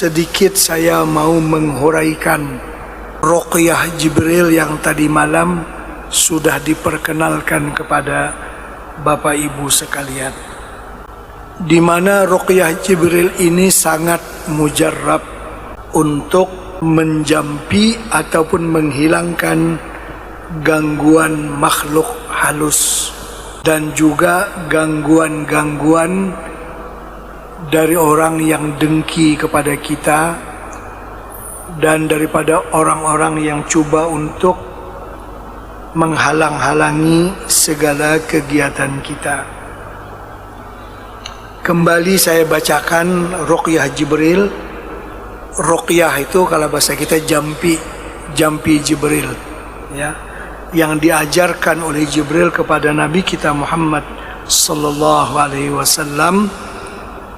Sedikit saya mau menghuraikan Ruqyah Jibril yang tadi malam sudah diperkenalkan kepada Bapak Ibu sekalian, di mana Ruqyah Jibril ini sangat mujarrab untuk menjampi ataupun menghilangkan gangguan makhluk halus dan juga gangguan-gangguan dari orang yang dengki kepada kita dan daripada orang-orang yang coba untuk menghalang-halangi segala kegiatan kita. Kembali saya bacakan Ruqyah Jibril. Ruqyah itu kalau bahasa kita jampi Jibril, ya, yang diajarkan oleh Jibril kepada Nabi kita Muhammad sallallahu alaihi wasallam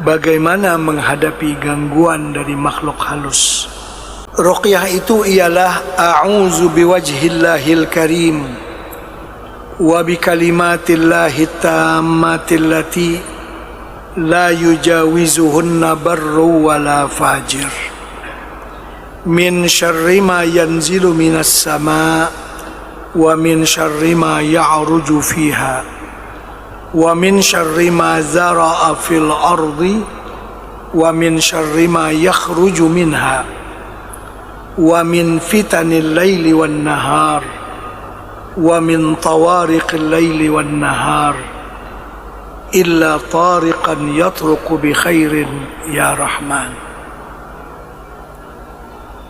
bagaimana menghadapi gangguan dari makhluk halus. Ruqyah itu ialah a'udzu biwajhillahil karim wa bikalimatillahi tammatil lati la yujawizuhunna barru wala fajir min syarri ma yanzilu minas sama wa min syarri ma ya'ruju fiha wa min syarri ma zara'a fil ardi wa min syarri ma yakhruju minha wa min fitanil laili wan nahar wa min tawariqil laili wan nahar illa tariqan yatruku bi khairin ya rahman.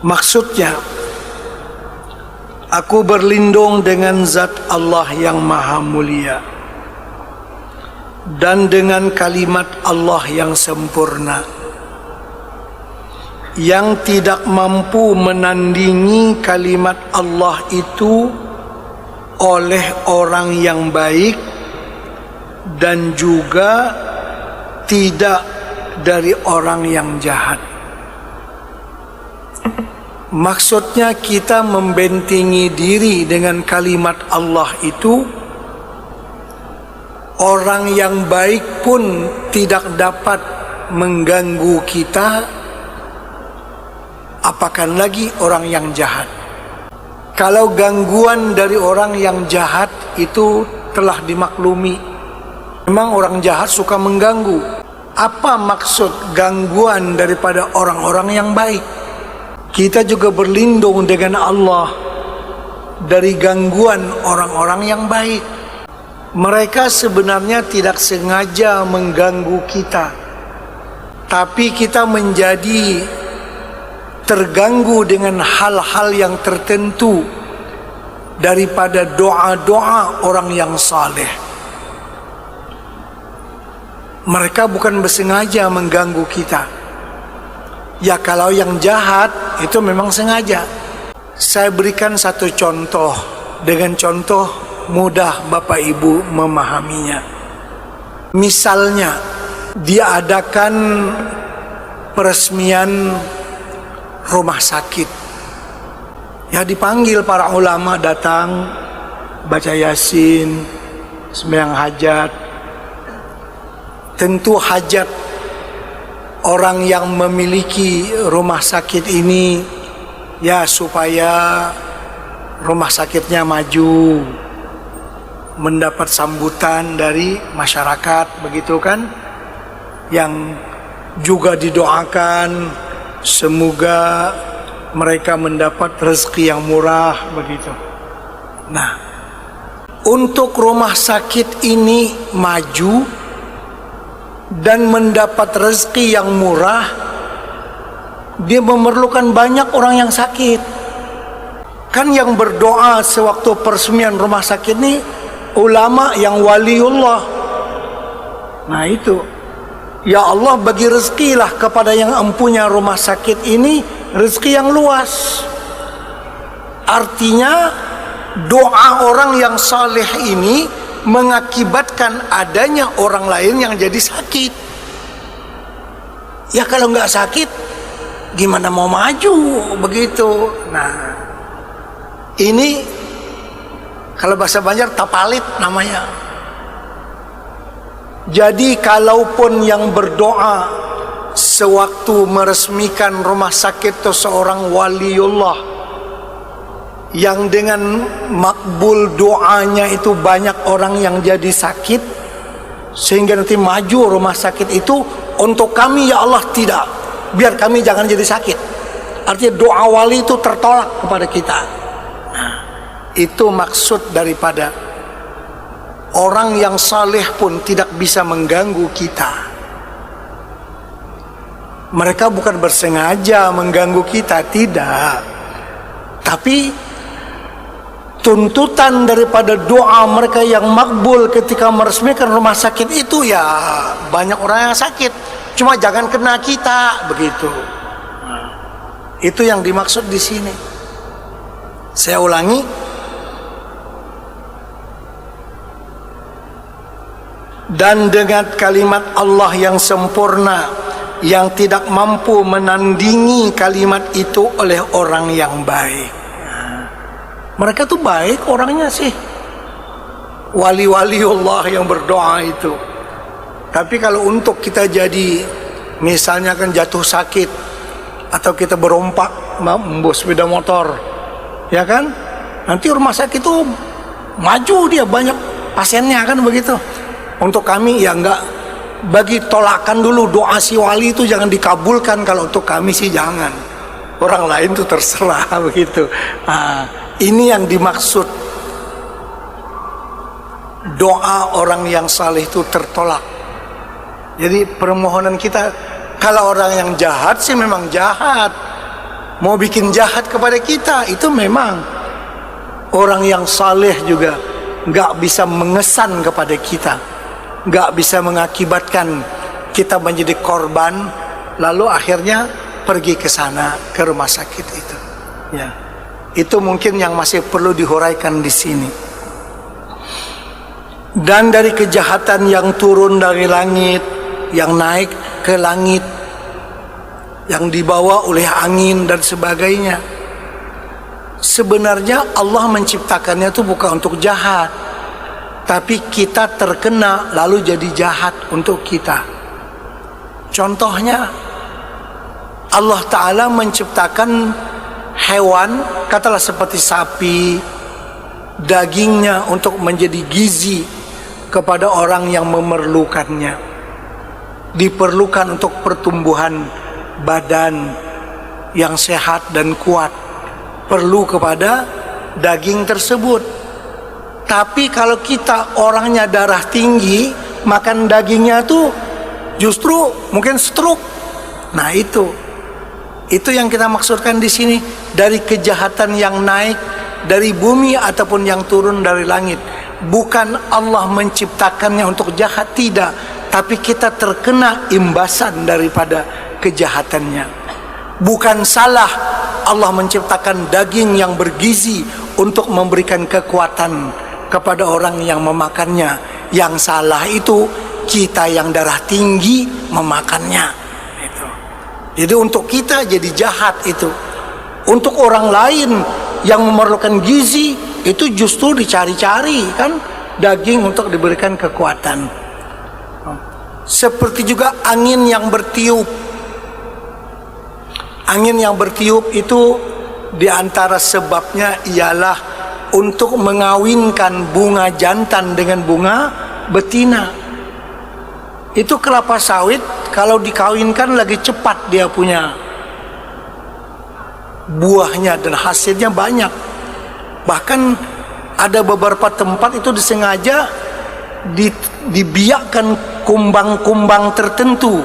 Maksudnya, aku berlindung dengan zat Allah yang maha mulia dan dengan kalimat Allah yang sempurna, yang tidak mampu menandingi kalimat Allah itu oleh orang yang baik dan juga tidak dari orang yang jahat. Maksudnya kita membentengi diri dengan kalimat Allah itu. Orang yang baik pun tidak dapat mengganggu kita, apakan lagi orang yang jahat. Kalau gangguan dari orang yang jahat itu telah dimaklumi, memang orang jahat suka mengganggu. Apa maksud gangguan daripada orang-orang yang baik? Kita juga berlindung dengan Allah dari gangguan orang-orang yang baik. Mereka sebenarnya tidak sengaja mengganggu kita, tapi kita menjadi terganggu dengan hal-hal yang tertentu daripada doa-doa orang yang saleh. Mereka bukan bersengaja mengganggu kita. Ya, kalau yang jahat itu memang sengaja. Saya berikan satu contoh, dengan contoh mudah Bapak Ibu memahaminya. Misalnya diadakan peresmian rumah sakit, ya dipanggil para ulama datang baca yasin, sembahyang hajat. Tentu hajat orang yang memiliki rumah sakit ini ya supaya rumah sakitnya maju, mendapat sambutan dari masyarakat, begitu kan? Yang juga didoakan semoga mereka mendapat rezeki yang murah, begitu. Nah, untuk rumah sakit ini maju dan mendapat rezeki yang murah, dia memerlukan banyak orang yang sakit. Kan yang berdoa sewaktu peresmian rumah sakit ini ulama yang waliullah. Nah itu, ya Allah bagi rezekilah kepada yang empunya rumah sakit ini rezeki yang luas. Artinya doa orang yang saleh ini mengakibatkan adanya orang lain yang jadi sakit. Ya kalau nggak sakit gimana mau maju, begitu. Nah ini kalau bahasa Banjar tapalit namanya. Jadi kalaupun yang berdoa sewaktu meresmikan rumah sakit itu seorang waliullah yang dengan makbul doanya itu banyak orang yang jadi sakit, sehingga nanti maju rumah sakit itu untuk kami ya Allah tidak, biar kami jangan jadi sakit. Artinya doa wali itu tertolak kepada kita. Nah, itu maksud daripada orang yang saleh pun tidak bisa mengganggu kita. Mereka bukan bersengaja mengganggu kita, tidak. Tapi tuntutan daripada doa mereka yang makbul ketika meresmikan rumah sakit itu, ya banyak orang yang sakit, cuma jangan kena kita, begitu. Nah, itu yang dimaksud di sini. Saya ulangi, dan dengan kalimat Allah yang sempurna yang tidak mampu menandingi kalimat itu oleh orang yang baik. Nah, mereka tuh baik orangnya sih, wali-wali Allah yang berdoa itu. Tapi kalau untuk kita jadi, misalnya kan jatuh sakit, atau kita berompak membawa sepeda motor, ya kan, nanti rumah sakit itu maju, dia banyak pasiennya kan, begitu. Untuk kami ya enggak, bagi tolakan dulu, doa si wali itu jangan dikabulkan. Kalau untuk kami sih jangan, orang lain tuh terserah, begitu. Nah, ini yang dimaksud doa orang yang saleh itu tertolak. Jadi permohonan kita, kalau orang yang jahat sih memang jahat, mau bikin jahat kepada kita, itu memang. Orang yang saleh juga nggak bisa mengesan kepada kita, nggak bisa mengakibatkan kita menjadi korban, lalu akhirnya pergi ke sana, ke rumah sakit itu. Ya, itu mungkin yang masih perlu dihuraikan di sini. Dan dari kejahatan yang turun dari langit, yang naik ke langit, yang dibawa oleh angin dan sebagainya, sebenarnya Allah menciptakannya itu bukan untuk jahat, tapi kita terkena lalu jadi jahat untuk kita. Contohnya, Allah Ta'ala menciptakan hewan, katalah seperti sapi, dagingnya untuk menjadi gizi kepada orang yang memerlukannya, diperlukan untuk pertumbuhan badan yang sehat dan kuat, perlu kepada daging tersebut. Tapi kalau kita orangnya darah tinggi, makan dagingnya tuh justru mungkin stroke. Nah, itu yang kita maksudkan di sini, dari kejahatan yang naik dari bumi ataupun yang turun dari langit. Bukan Allah menciptakannya untuk jahat, tidak, tapi kita terkena imbasan daripada kejahatannya. Bukan salah Allah menciptakan daging yang bergizi untuk memberikan kekuatan kepada orang yang memakannya. Yang salah itu kita yang darah tinggi memakannya itu. Jadi untuk kita jadi jahat itu. Untuk orang lain yang memerlukan gizi itu justru dicari-cari kan, daging untuk diberikan kekuatan. Seperti juga angin yang bertiup. Angin yang bertiup itu diantara sebabnya ialah untuk mengawinkan bunga jantan dengan bunga betina. Itu kelapa sawit kalau dikawinkan lagi cepat dia punya buahnya dan hasilnya banyak. Bahkan ada beberapa tempat itu disengaja dibiakkan kumbang-kumbang tertentu,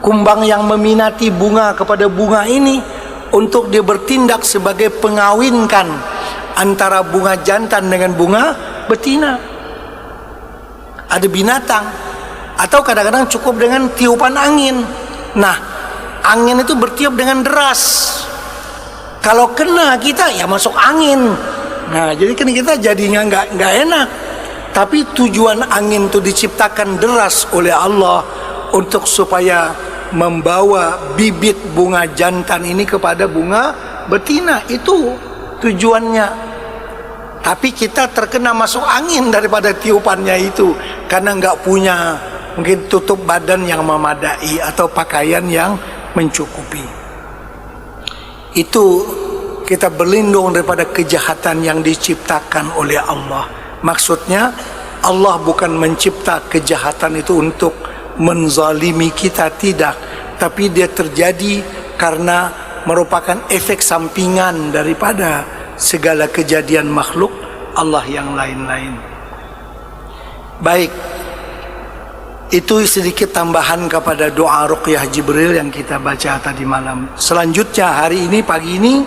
kumbang yang meminati bunga kepada bunga ini, untuk dia bertindak sebagai pengawinkan antara bunga jantan dengan bunga betina. Ada binatang, atau kadang-kadang cukup dengan tiupan angin. Nah, angin itu bertiup dengan deras. Kalau kena kita ya masuk angin. Nah, jadi kan kita jadinya nggak enak. Tapi tujuan angin itu diciptakan deras oleh Allah untuk supaya membawa bibit bunga jantan ini kepada bunga betina. Itu tujuannya. Tapi kita terkena masuk angin daripada tiupannya itu, karena nggak punya mungkin tutup badan yang memadai atau pakaian yang mencukupi. Itu kita berlindung daripada kejahatan yang diciptakan oleh Allah. Maksudnya Allah bukan mencipta kejahatan itu untuk menzalimi kita, tidak, tapi dia terjadi karena merupakan efek sampingan daripada segala kejadian makhluk Allah yang lain-lain. Baik, itu sedikit tambahan kepada doa ruqyah Jibril yang kita baca tadi malam. Selanjutnya hari ini, pagi ini,